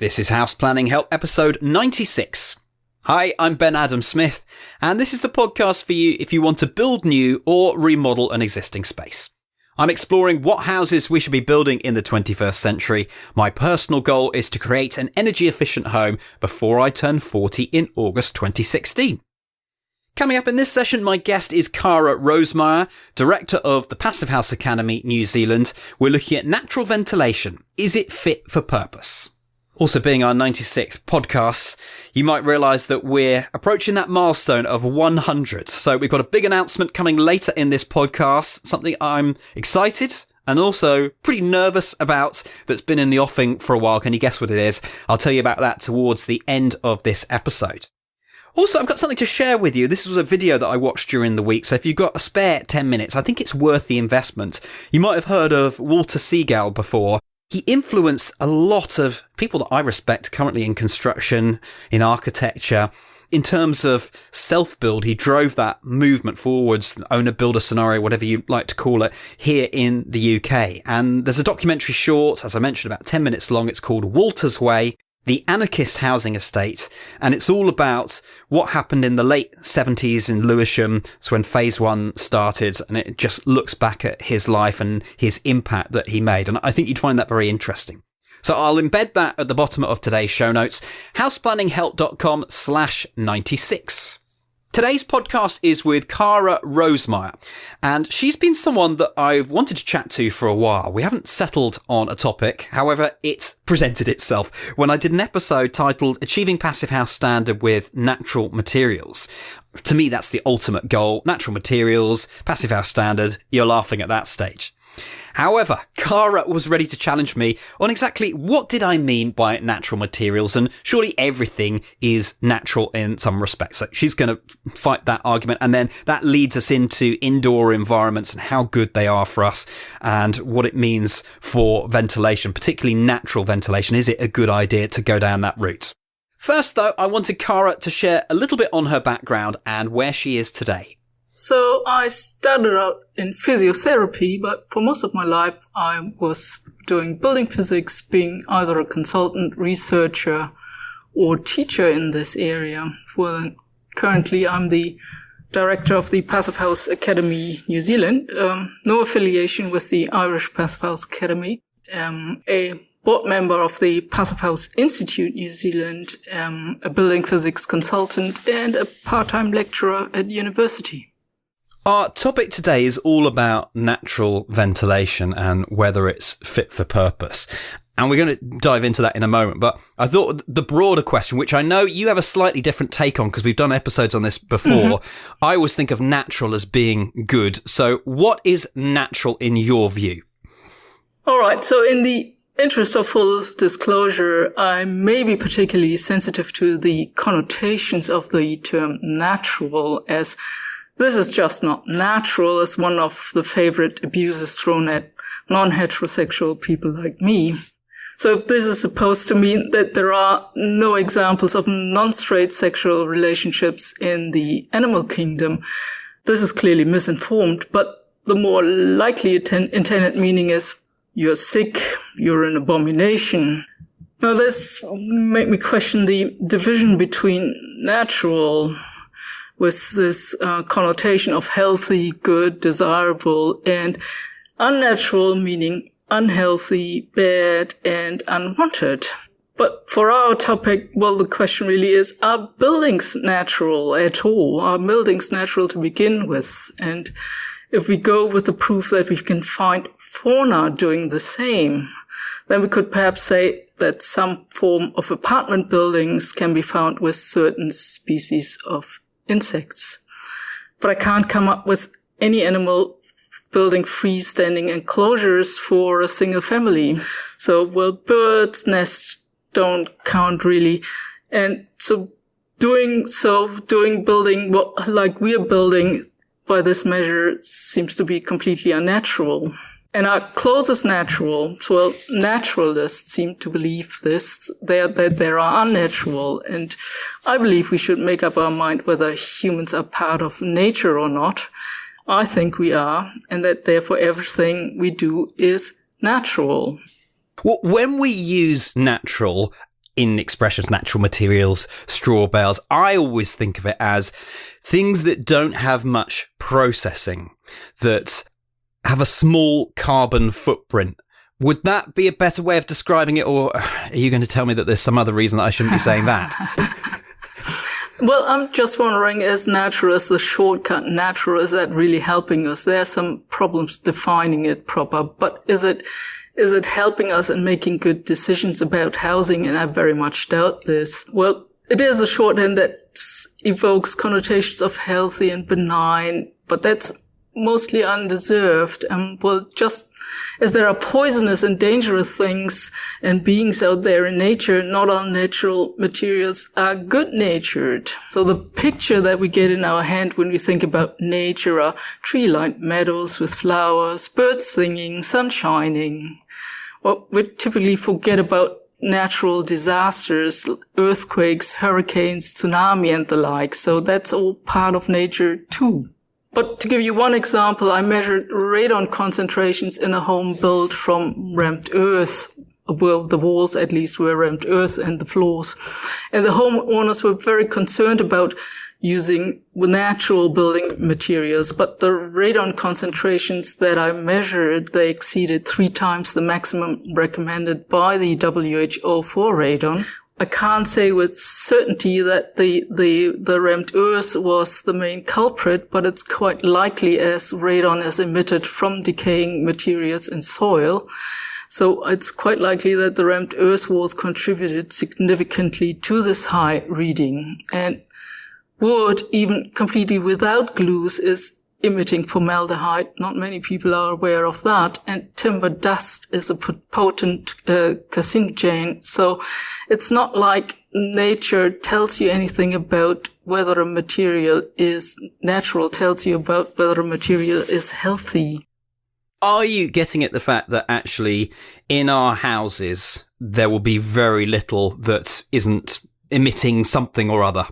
This is House Planning Help episode 96. Hi, I'm Ben Adam Smith, and this is the podcast for you if you want to build new or remodel an existing space. I'm exploring what houses we should be building in the 21st century. My personal goal is to create an energy efficient home before I turn 40 in August 2016. Coming up in this session, my guest is Cara Rosemeier, Director of the Passive House Academy, New Zealand. We're looking at natural ventilation. Is it fit for purpose? Also, being our 96th podcast, you might realise that we're approaching that milestone of 100. So we've got a big announcement coming later in this podcast, something I'm excited and also pretty nervous about that's been in the offing for a while. Can you guess what it is? I'll tell you about that towards the end of this episode. Also, I've got something to share with you. This was a video that I watched during the week, so if you've got a spare 10 minutes, I think it's worth the investment. You might have heard of Walter Seagal before. He influenced a lot of people that I respect currently in construction, in architecture. In terms of self-build, he drove that movement forwards, owner-builder scenario, whatever you like to call it, here in the UK. And there's a documentary short, as I mentioned, about 10 minutes long. It's called Walter's Way, the Anarchist Housing Estate, and it's all about what happened in the late 70s in Lewisham. It's when phase one started, and it just looks back at his life and his impact that he made. And I think you'd find that very interesting. So I'll embed that at the bottom of today's show notes, houseplanninghelp.com/96. Today's podcast is with Cara Rosemeier, and she's been someone that I've wanted to chat to for a while. We haven't settled on a topic, however, it presented itself when I did an episode titled Achieving Passive House Standard with Natural Materials. To me, that's the ultimate goal. Natural materials, passive house standard, you're laughing at that stage. However, Cara was ready to challenge me on exactly what did I mean by natural materials, and surely everything is natural in some respects. So she's going to fight that argument, and then that leads us into indoor environments and how good they are for us and what it means for ventilation, particularly natural ventilation. Is it a good idea to go down that route? First, though, I wanted Cara to share a little bit on her background and where she is today. So I started out in physiotherapy, but for most of my life I was doing building physics, being either a consultant, researcher, or teacher in this area. Well, currently I'm the director of the Passive House Academy, New Zealand. No affiliation with the Irish Passive House Academy. A board member of the Passive House Institute, New Zealand, a building physics consultant, and a part-time lecturer at university. Our topic today is all about natural ventilation and whether it's fit for purpose. And we're going to dive into that in a moment. But I thought the broader question, which I know you have a slightly different take on because we've done episodes on this before, I always think of natural as being good. So what is natural in your view? All right. So in the interest of full disclosure, I may be particularly sensitive to the connotations of the term natural, as this is just not natural, as one of the favorite abuses thrown at non-heterosexual people like me. So if this is supposed to mean that there are no examples of non-straight sexual relationships in the animal kingdom, this is clearly misinformed. But the more likely intended meaning is you're sick, you're an abomination. Now this made me question the division between natural, with this connotation of healthy, good, desirable, and unnatural, meaning unhealthy, bad, and unwanted. But for our topic, well, the question really is, are buildings natural at all? Are buildings natural to begin with? And if we go with the proof that we can find fauna doing the same, then we could perhaps say that some form of apartment buildings can be found with certain species of insects. But I can't come up with any animal building freestanding enclosures for a single family. So, well, birds' nests don't count really. And so doing building what like we're building by this measure seems to be completely unnatural. And our closest naturalists seem to believe this, that they are unnatural. And I believe we should make up our mind whether humans are part of nature or not. I think we are, and that therefore everything we do is natural. Well, when we use natural, in expressions, natural materials, straw bales, I always think of it as things that don't have much processing, that have a small carbon footprint. Would that be a better way of describing it, or are you going to tell me that there's some other reason that I shouldn't be saying that? Well, I'm just wondering, as natural as the shortcut natural, is that really helping us? There are some problems defining it proper, but is it helping us in making good decisions about housing? And I very much doubt this. Well, it is a shorthand that evokes connotations of healthy and benign, but that's mostly undeserved. Well, just as there are poisonous and dangerous things and beings out there in nature, not all natural materials are good-natured. So the picture that we get in our hand when we think about nature are tree-lined meadows with flowers, birds singing, sun shining. Well, we typically forget about natural disasters, earthquakes, hurricanes, tsunami, and the like. So that's all part of nature too. But to give you one example, I measured radon concentrations in a home built from rammed earth. Well, the walls at least were rammed earth and the floors. And the homeowners were very concerned about using natural building materials, but the radon concentrations that I measured, they exceeded 3 times the maximum recommended by the WHO for radon. I can't say with certainty that the rammed earth was the main culprit, but it's quite likely as radon is emitted from decaying materials in soil. So it's quite likely that the rammed earth walls contributed significantly to this high reading. And wood, even completely without glues, is emitting formaldehyde. Not many people are aware of that. And timber dust is a potent carcinogen. So it's not like nature tells you anything about whether a material is natural, tells you about whether a material is healthy. Are you getting at the fact that actually in our houses there will be very little that isn't emitting something or other?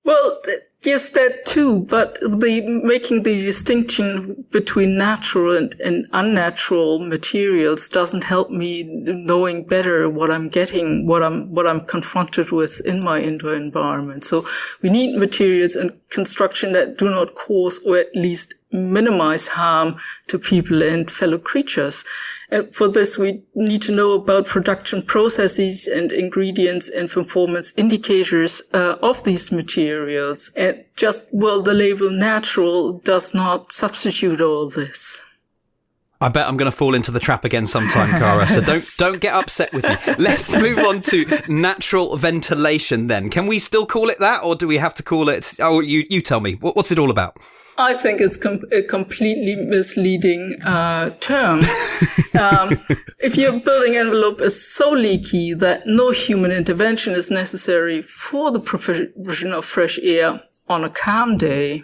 Well, yes, that too, but making the distinction between natural and unnatural materials doesn't help me knowing better what I'm getting, what I'm confronted with in my indoor environment. So we need materials and construction that do not cause or at least minimize harm to people and fellow creatures. And for this, we need to know about production processes and ingredients and performance indicators of these materials. And just, well, the label natural does not substitute all this. I bet I'm going to fall into the trap again sometime, Cara, so don't get upset with me. Let's move on to natural ventilation then. Can we still call it that, or do we have to call it... Oh, you tell me. What's it all about? I think it's a completely misleading term. If your building envelope is so leaky that no human intervention is necessary for the provision of fresh air on a calm day,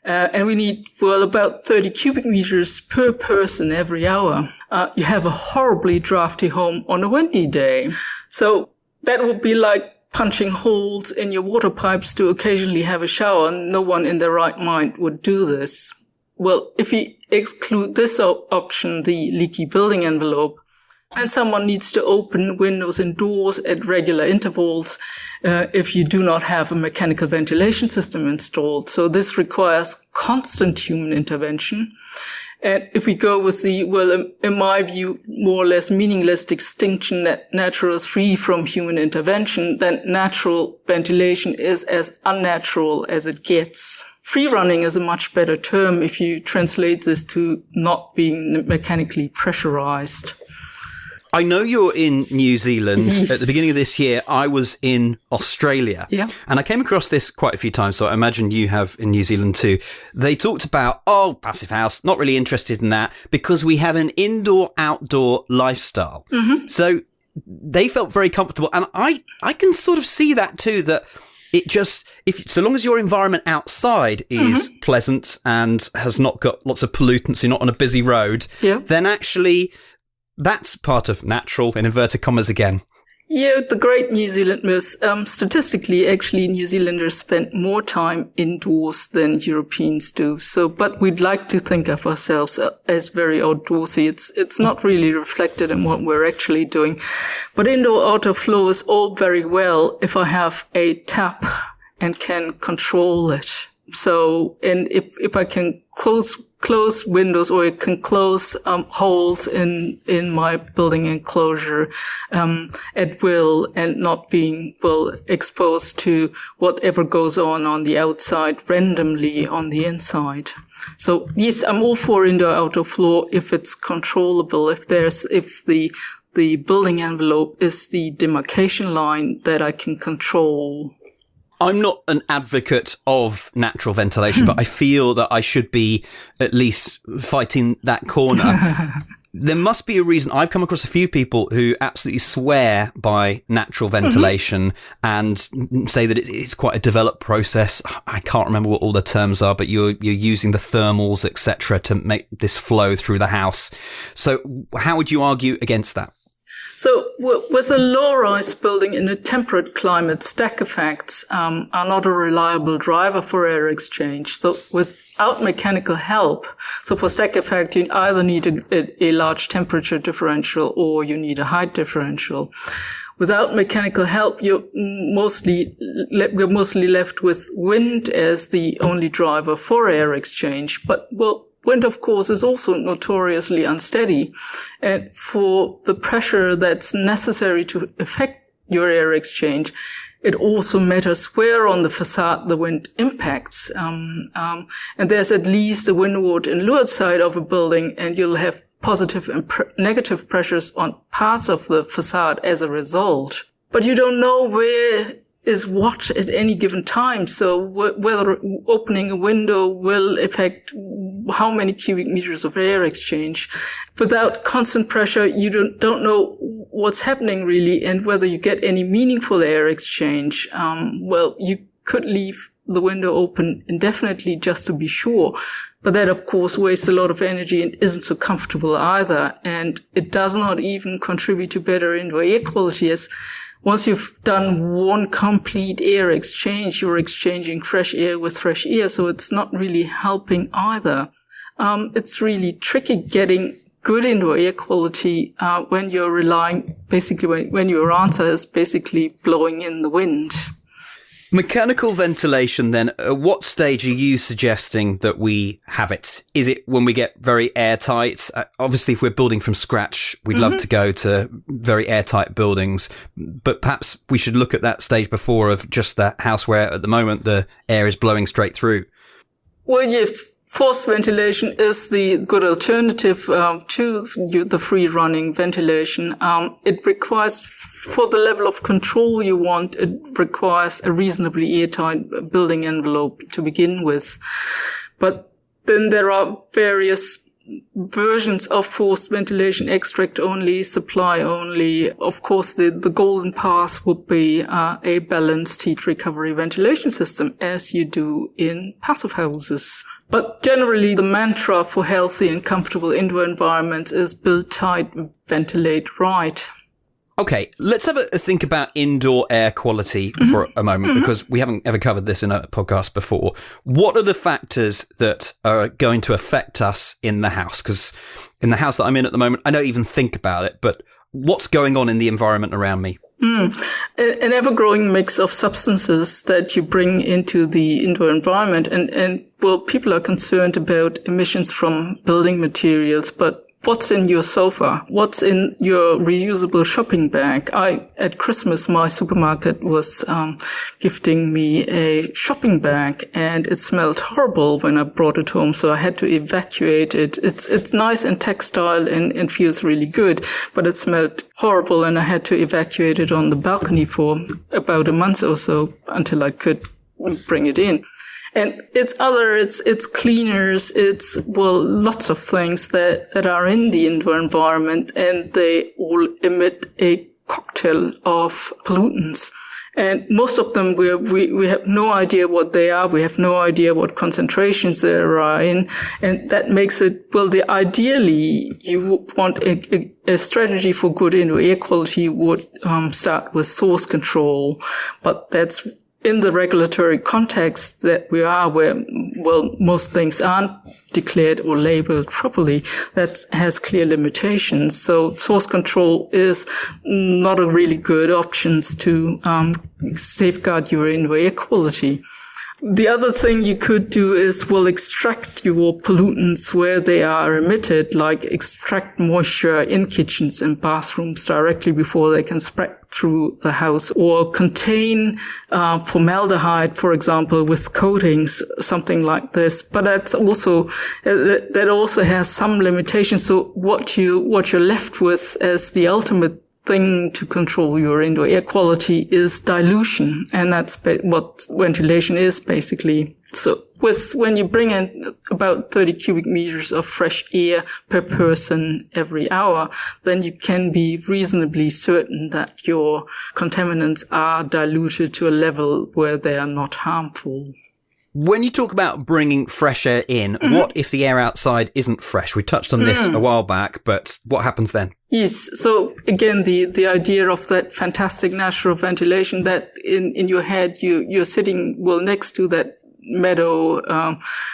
and we need, well, about 30 cubic meters per person every hour, you have a horribly drafty home on a windy day. So that would be like punching holes in your water pipes to occasionally have a shower. No one in their right mind would do this. Well, if we exclude this option, the leaky building envelope, and someone needs to open windows and doors at regular intervals if you do not have a mechanical ventilation system installed. So this requires constant human intervention. And if we go with the, well, in my view, more or less meaningless distinction that natural is free from human intervention, then natural ventilation is as unnatural as it gets. Free running is a much better term if you translate this to not being mechanically pressurized. I know you're in New Zealand. Yes. At the beginning of this year, I was in Australia. Yeah. And I came across this quite a few times, so I imagine you have in New Zealand too. They talked about, passive house, not really interested in that because we have an indoor-outdoor lifestyle. Mm-hmm. So they felt very comfortable. And I can sort of see that too, that it just, so long as your environment outside is pleasant and has not got lots of pollutants, you're not on a busy road, then actually... that's part of natural, in inverted commas again. Yeah, the great New Zealand myth. Statistically, actually, New Zealanders spend more time indoors than Europeans do. So, but we'd like to think of ourselves as very outdoorsy. It's not really reflected in what we're actually doing. But indoor-outdoor flow is all very well if I have a tap and can control it. So, and if I can close windows, or I can close holes in my building enclosure at will, and not being exposed to whatever goes on the outside randomly on the inside. So yes, I'm all for indoor-outdoor flow if it's controllable. If the building envelope is the demarcation line that I can control. I'm not an advocate of natural ventilation, but I feel that I should be at least fighting that corner. There must be a reason. I've come across a few people who absolutely swear by natural ventilation and say that it's quite a developed process. I can't remember what all the terms are, but you're using the thermals, etc., to make this flow through the house. So how would you argue against that? So with a low-rise building in a temperate climate, stack effects are not a reliable driver for air exchange. So without mechanical help, so for stack effect, you either need a large temperature differential or you need a height differential. Without mechanical help, we're mostly left with wind as the only driver for air exchange. But, wind, of course, is also notoriously unsteady. And for the pressure that's necessary to affect your air exchange, it also matters where on the facade the wind impacts. And there's at least a windward and leeward side of a building, and you'll have positive and negative pressures on parts of the facade as a result. But you don't know where is what at any given time. So whether opening a window will affect how many cubic meters of air exchange. Without constant pressure, you don't know what's happening really, and whether you get any meaningful air exchange. You could leave the window open indefinitely just to be sure. But that, of course, wastes a lot of energy and isn't so comfortable either. And it does not even contribute to better indoor air quality, as once you've done one complete air exchange, you're exchanging fresh air with fresh air, so it's not really helping either. It's really tricky getting good indoor air quality when you're relying, basically, when your answer is basically blowing in the wind. Mechanical ventilation, then, at what stage are you suggesting that we have it? Is it when we get very airtight? Obviously, if we're building from scratch, we'd love to go to very airtight buildings, but perhaps we should look at that stage before of just that house where at the moment the air is blowing straight through. Well, yes. Forced ventilation is the good alternative to the free-running ventilation. It requires, for the level of control you want, it requires a reasonably airtight building envelope to begin with. But then there are various versions of forced ventilation: extract only, supply only. Of course, the golden path would be a balanced heat recovery ventilation system, as you do in passive houses. But generally, the mantra for healthy and comfortable indoor environments is build tight, ventilate right. Okay, let's have a think about indoor air quality for a moment, because we haven't ever covered this in a podcast before. What are the factors that are going to affect us in the house? Because in the house that I'm in at the moment, I don't even think about it, but what's going on in the environment around me? An ever-growing mix of substances that you bring into the indoor environment. And people are concerned about emissions from building materials, but what's in your sofa? What's in your reusable shopping bag? At Christmas, my supermarket was gifting me a shopping bag, and it smelled horrible when I brought it home, so I had to evacuate it. It's nice and textile and feels really good, but it smelled horrible, and I had to evacuate it on the balcony for about a month or so until I could bring it in. And it's cleaners, lots of things that are in the indoor environment, and they all emit a cocktail of pollutants. And most of them, we have no idea what they are. We have no idea what concentrations they are in. And that makes it, ideally, you would want a strategy for good indoor air quality would start with source control. But that's in the regulatory context that we are, where, most things aren't declared or labeled properly, that has clear limitations. So source control is not a really good option to safeguard your indoor air quality. The other thing you could do is, extract your pollutants where they are emitted, like extract moisture in kitchens and bathrooms directly before they can spread through the house, or contain formaldehyde, for example, with coatings, something like this. But that also has some limitations. So what you're left with as the ultimate thing to control your indoor air quality is dilution. And that's what ventilation is basically. So when you bring in about 30 cubic meters of fresh air per person every hour, then you can be reasonably certain that your contaminants are diluted to a level where they are not harmful. When you talk about bringing fresh air in, what if the air outside isn't fresh? We touched on this a while back, but what happens then? Yes. So again, the idea of that fantastic natural ventilation, that in your head, you're sitting next to that meadow,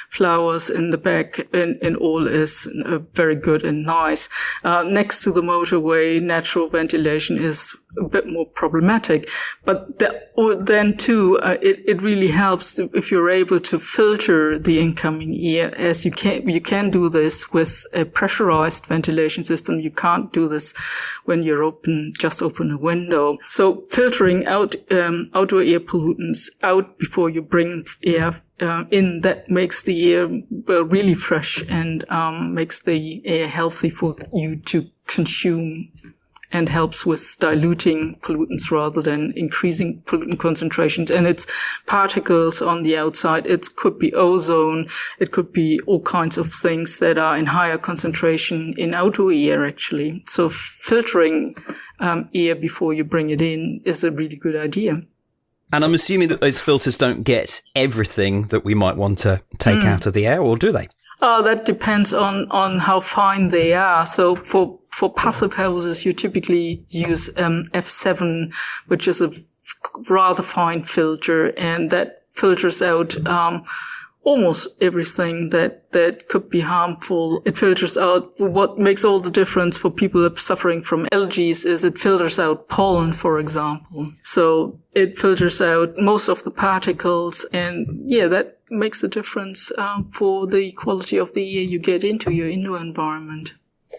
flowers in the back, and all is very good and nice. Next to the motorway, natural ventilation is a bit more problematic. But then too, it really helps if you're able to filter the incoming air, as you can do this with a pressurized ventilation system. You can't do this when you're just open a window. So filtering out outdoor air pollutants out before you bring air in, that makes the air really fresh and makes the air healthy for you to consume, and helps with diluting pollutants rather than increasing pollutant concentrations. And it's particles on the outside. It could be ozone. It could be all kinds of things that are in higher concentration in outdoor air, actually. So filtering air before you bring it in is a really good idea. And I'm assuming that those filters don't get everything that we might want to take out of the air, or do they? That depends on how fine they are. So for passive houses, you typically use F7, which is a rather fine filter, and that filters out almost everything that could be harmful. It filters out, what makes all the difference for people suffering from allergies is it filters out pollen, for example. So it filters out most of the particles, and that makes a difference for the quality of the air you get into your indoor environment.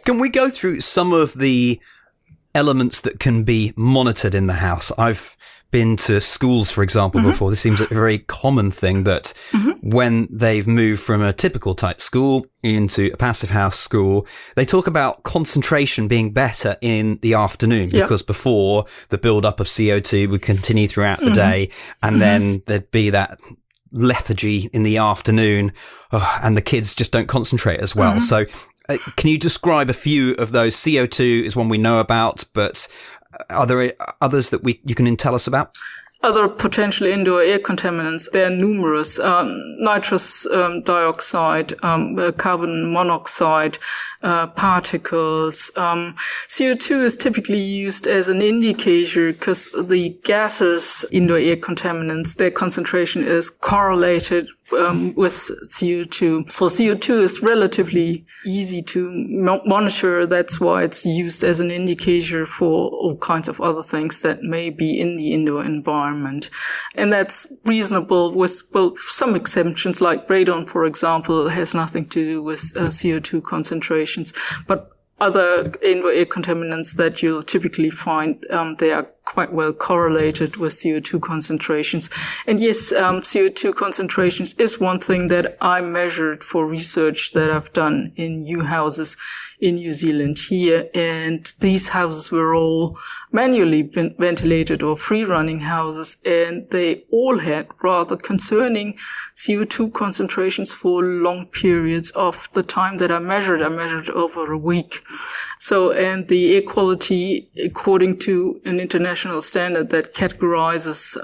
Can we go through some of the elements that can be monitored in the house? I've been to schools, for example, before. This seems a very common thing that when they've moved from a typical type school into a passive house school, they talk about concentration being better in the afternoon, because before the build-up of CO2 would continue throughout the day, and then there'd be that lethargy in the afternoon, and the kids just don't concentrate as well. So can you describe a few of those? CO2 is one we know about, but are there others that you can tell us about? Other potential indoor air contaminants, there are numerous. Nitrous dioxide, carbon monoxide, particles. CO2 is typically used as an indicator because the gases, indoor air contaminants, their concentration is correlated with CO2. So CO2 is relatively easy to monitor. That's why it's used as an indicator for all kinds of other things that may be in the indoor environment. And that's reasonable with, some exemptions, like radon, for example, has nothing to do with CO2 concentrations. But other indoor air contaminants that you'll typically find, they are quite well correlated with CO2 concentrations. And yes, CO2 concentrations is one thing that I measured for research that I've done in new houses in New Zealand here. And these houses were all manually ventilated or free-running houses, and they all had rather concerning CO2 concentrations for long periods of the time that I measured. I measured over a week. So, and the air quality, according to an international international standard that categorizes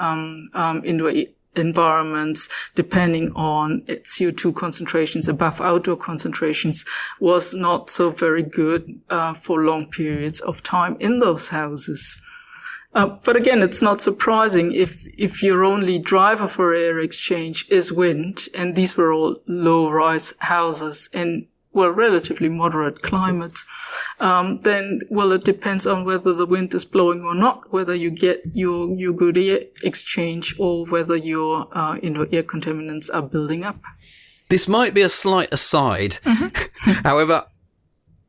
indoor environments depending on CO2 concentrations above outdoor concentrations was not so very good for long periods of time in those houses. But again, it's not surprising if your only driver for air exchange is wind, and these were all low-rise houses in, well, relatively moderate climates, then, well, it depends on whether the wind is blowing or not, whether you get your good air exchange or whether your indoor air contaminants are building up. This might be a slight aside. However,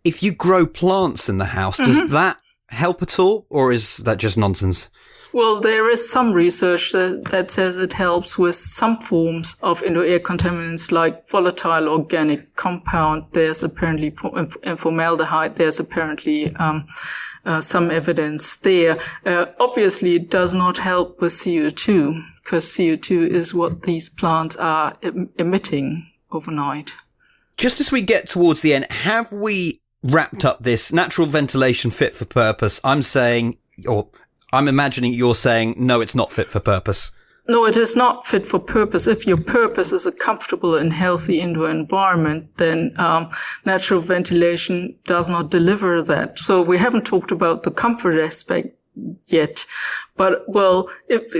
if you grow plants in the house, does that help at all, or is that just nonsense? Well, there is some research that says it helps with some forms of indoor air contaminants like volatile organic compound. There's apparently formaldehyde. There's apparently some evidence there. Obviously, it does not help with CO2 because CO2 is what these plants are emitting overnight. Just as we get towards the end, have we wrapped up this natural ventilation fit for purpose? I'm saying, or I'm imagining you're saying, no, it's not fit for purpose. No, it is not fit for purpose. If your purpose is a comfortable and healthy indoor environment, then natural ventilation does not deliver that. So we haven't talked about the comfort aspect yet. But, well, if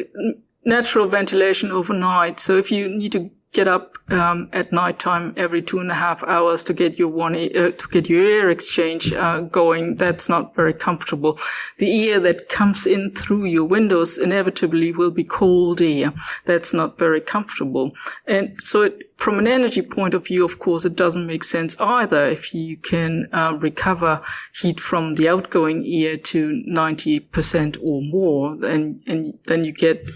natural ventilation overnight, so if you need to get up at nighttime every 2.5 hours to get your air exchange going, that's not very comfortable. The air that comes in through your windows inevitably will be cold air. That's not very comfortable. And so from an energy point of view, of course, it doesn't make sense either if you can recover heat from the outgoing air to 90% or more, and then you get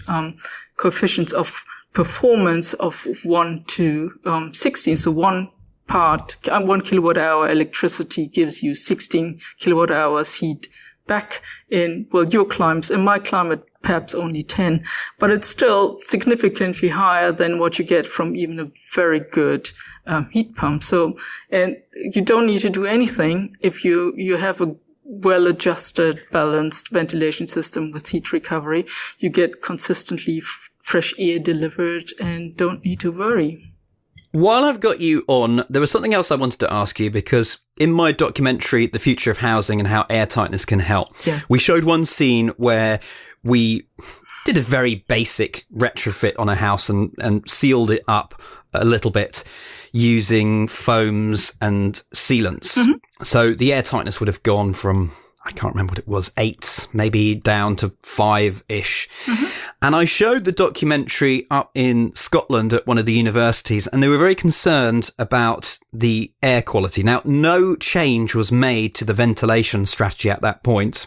coefficients of performance of 1 to 16. So 1 kilowatt hour electricity gives you 16 kilowatt hours heat back in, well, your climates. In my climate, perhaps only 10, but it's still significantly higher than what you get from even a very good heat pump. So, and you don't need to do anything if you have a well-adjusted, balanced ventilation system with heat recovery. You get consistently fresh air delivered and don't need to worry. While I've got you on, there was something else I wanted to ask you, because in my documentary, The Future of Housing and How Air Tightness Can Help, we showed one scene where we did a very basic retrofit on a house and sealed it up a little bit using foams and sealants. So the air tightness would have gone from, I can't remember what it was, 8, maybe down to 5-ish. And I showed the documentary up in Scotland at one of the universities, and they were very concerned about the air quality. Now, no change was made to the ventilation strategy at that point.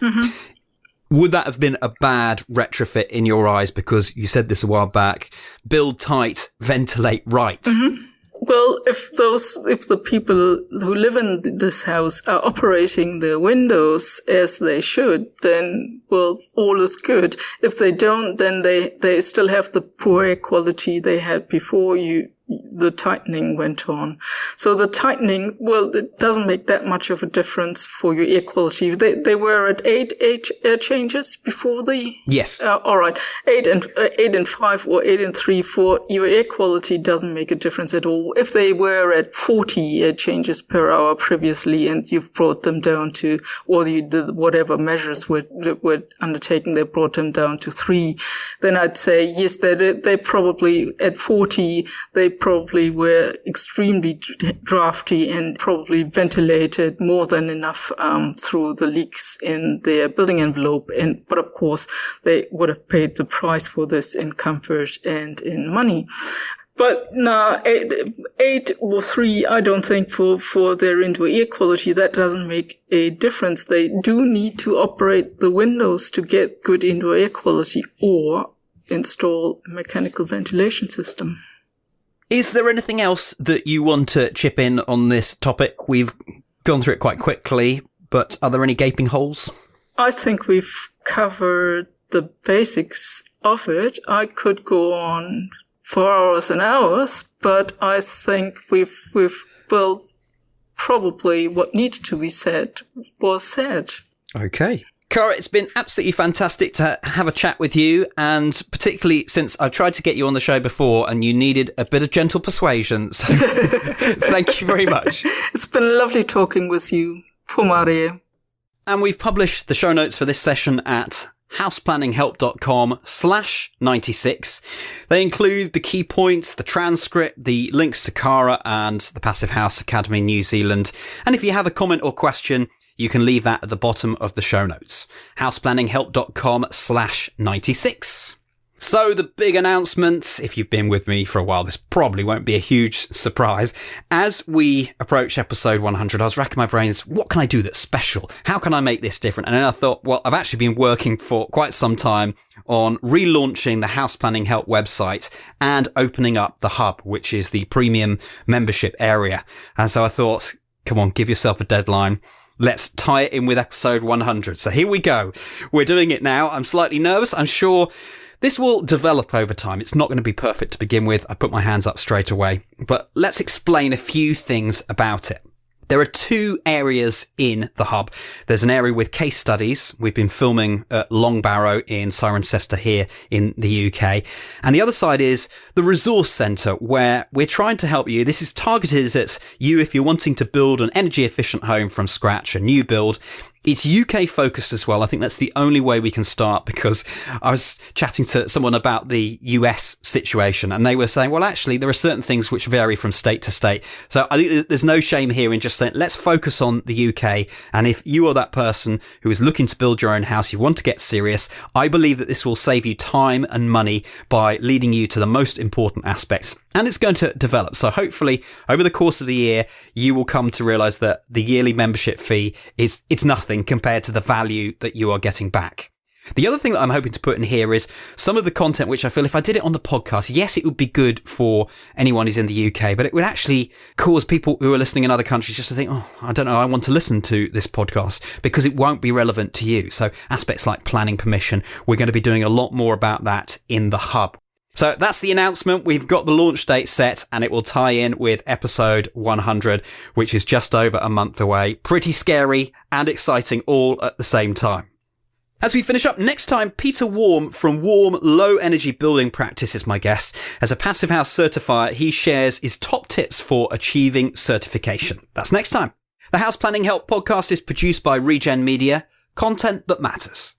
Would that have been a bad retrofit in your eyes? Because you said this a while back, build tight, ventilate right. Well, if the people who live in this house are operating their windows as they should, then, well, all is good. If they don't, then they still have the poor air quality they had before the tightening went on. So the tightening, well, it doesn't make that much of a difference for your air quality. They were at 8 air changes before the... Yes. All right. 8 and 5 or 8 and 3/4, your air quality doesn't make a difference at all. If they were at 40 air changes per hour previously and you've brought them down to, or you did whatever measures were undertaken, they brought them down to 3, then I'd say, yes, they probably, at 40, they probably were extremely drafty and probably ventilated more than enough through the leaks in their building envelope. But of course, they would have paid the price for this in comfort and in money. But now, 8 or 3, I don't think for their indoor air quality, that doesn't make a difference. They do need to operate the windows to get good indoor air quality or install a mechanical ventilation system. Is there anything else that you want to chip in on this topic? We've gone through it quite quickly, but are there any gaping holes? I think we've covered the basics of it. I could go on for hours and hours, but I think well, probably what needed to be said was said. Okay. Cara, it's been absolutely fantastic to have a chat with you, and particularly since I tried to get you on the show before and you needed a bit of gentle persuasion. So thank you very much. It's been lovely talking with you, Maria. And we've published the show notes for this session at houseplanninghelp.com/96. They include the key points, the transcript, the links to Cara and the Passive House Academy New Zealand. And if you have a comment or question, you can leave that at the bottom of the show notes. houseplanninghelp.com/96. So the big announcement, if you've been with me for a while, this probably won't be a huge surprise. As we approach episode 100, I was racking my brains, what can I do that's special? How can I make this different? And then I thought, well, I've actually been working for quite some time on relaunching the House Planning Help website and opening up the hub, which is the premium membership area. And so I thought, come on, give yourself a deadline. Let's tie it in with episode 100. So here we go. We're doing it now. I'm slightly nervous. I'm sure this will develop over time. It's not going to be perfect to begin with. I put my hands up straight away. But let's explain a few things about it. There are two areas in the hub. There's an area with case studies. We've been filming at Longbarrow in Cirencester here in the UK. And the other side is the resource centre, where we're trying to help you. This is targeted at you if you're wanting to build an energy efficient home from scratch, a new build. It's UK focused as well. I think that's the only way we can start, because I was chatting to someone about the US situation and they were saying, well, actually, there are certain things which vary from state to state. So I think there's no shame here in just saying, let's focus on the UK. And if you are that person who is looking to build your own house, you want to get serious, I believe that this will save you time and money by leading you to the most important aspects. And it's going to develop. So hopefully over the course of the year, you will come to realize that the yearly membership fee it's nothing compared to the value that you are getting back. The other thing that I'm hoping to put in here is some of the content which I feel if I did it on the podcast, yes, it would be good for anyone who's in the UK, but it would actually cause people who are listening in other countries just to think, oh, I don't know, I want to listen to this podcast, because it won't be relevant to you. So aspects like planning permission, we're going to be doing a lot more about that in the hub. So that's the announcement. We've got the launch date set and it will tie in with episode 100, which is just over a month away. Pretty scary and exciting all at the same time. As we finish up next time, Peter Warm from Warm Low Energy Building Practice is my guest. As a Passive House certifier, he shares his top tips for achieving certification. That's next time. The House Planning Help podcast is produced by Regen Media. Content that matters.